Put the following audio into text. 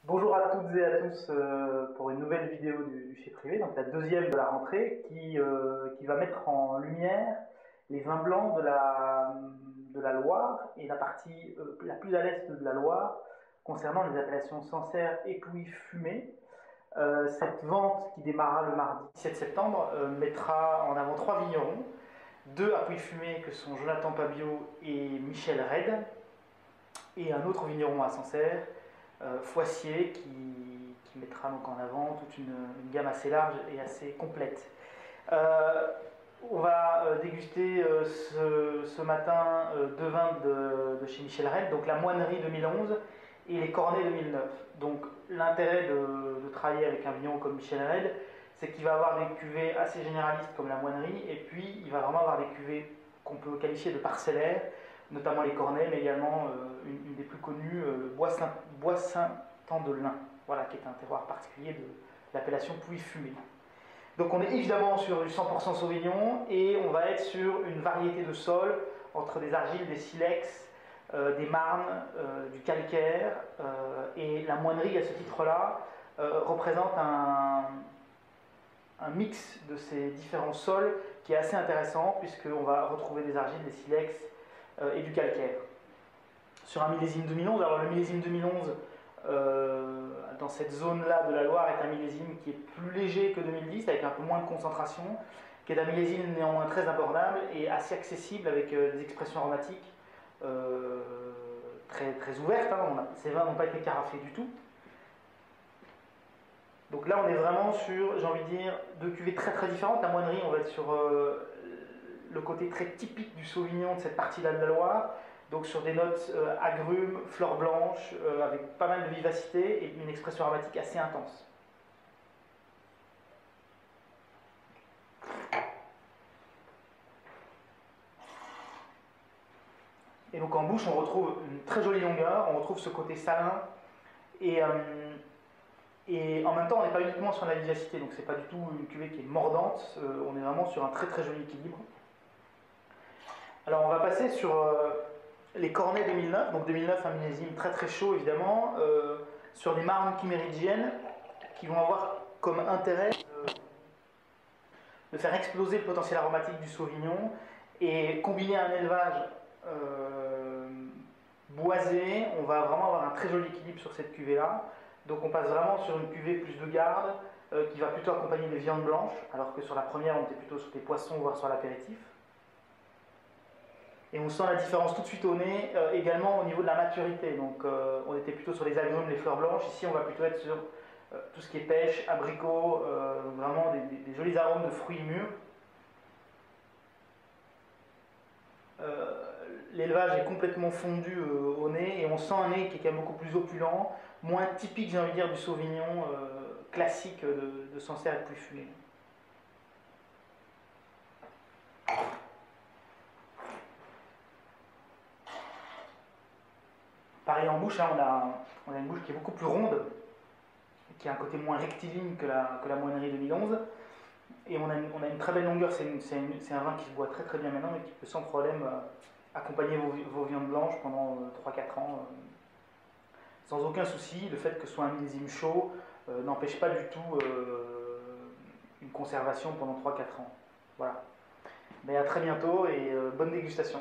Bonjour à toutes et à tous pour une nouvelle vidéo du Chez Privé, donc la deuxième de la rentrée qui va mettre en lumière les vins blancs de la Loire et la partie la plus à l'est de la Loire concernant les appellations Sancerre et Pouilly Fumé. Cette vente qui démarra le mardi 17 septembre mettra en avant trois vignerons, deux à Pouilly Fumé que sont Jonathan Pabio et Michel Red, et un autre vigneron à Sancerre, Foissier, qui mettra donc en avant toute une gamme assez large et assez complète. On va déguster ce matin deux vins de chez Michel Red, donc la Moinerie 2011 et les Cornets 2009. Donc l'intérêt de travailler avec un vigneron comme Michel Red, c'est qu'il va avoir des cuvées assez généralistes comme la Moinerie, et puis il va vraiment avoir des cuvées qu'on peut qualifier de parcellaires, notamment les Cornets, mais également une des plus connues, Bois-Saint-Andelin, voilà, qui est un terroir particulier de l'appellation Pouilly Fumé. Donc on est évidemment sur du 100% Sauvignon et on va être sur une variété de sols entre des argiles, des silex, des marnes, du calcaire, et la moinerie à ce titre-là représente un mix de ces différents sols qui est assez intéressant puisqu'on va retrouver des argiles, des silex et du calcaire. Sur un millésime 2011, alors le millésime 2011 dans cette zone-là de la Loire est un millésime qui est plus léger que 2010 avec un peu moins de concentration, qui est un millésime néanmoins très abordable et assez accessible avec des expressions aromatiques très ouvertes. Ces vins n'ont pas été carafés du tout. Donc là on est vraiment sur, j'ai envie de dire, deux cuvées très différentes. La Moinerie, on va être sur le côté très typique du Sauvignon de cette partie-là de la Loire, donc sur des notes agrumes, fleurs blanches, avec pas mal de vivacité et une expression aromatique assez intense. Et donc en bouche, on retrouve une très jolie longueur, on retrouve ce côté salin, et en même temps, on n'est pas uniquement sur la vivacité, donc c'est pas du tout une cuvée qui est mordante, on est vraiment sur un très joli équilibre. Alors on va passer sur les Cornets 2009, donc 2009 un millésime très chaud évidemment, sur les marnes chiméridiennes qui vont avoir comme intérêt de faire exploser le potentiel aromatique du Sauvignon et combiner un élevage boisé, on va vraiment avoir un très joli équilibre sur cette cuvée là. Donc on passe vraiment sur une cuvée plus de garde qui va plutôt accompagner des viandes blanches, alors que sur la première on était plutôt sur des poissons voire sur l'apéritif. Et on sent la différence tout de suite au nez, également au niveau de la maturité. Donc on était plutôt sur les agrumes, les fleurs blanches. Ici on va plutôt être sur tout ce qui est pêche, abricots, vraiment des jolis arômes de fruits mûrs. L'élevage est complètement fondu au nez et on sent un nez qui est quand même beaucoup plus opulent, moins typique, j'ai envie de dire, du Sauvignon classique de Sancerre et Pouilly Fumé. Pareil en bouche, hein, on a une bouche qui est beaucoup plus ronde, qui a un côté moins rectiligne que la Moinerie 2011. Et on a une très belle longueur, c'est un vin qui se boit très bien maintenant et qui peut sans problème accompagner vos viandes blanches pendant 3-4 ans sans aucun souci. Le fait que ce soit un millésime chaud n'empêche pas du tout une conservation pendant 3-4 ans. Voilà. Mais à très bientôt et bonne dégustation.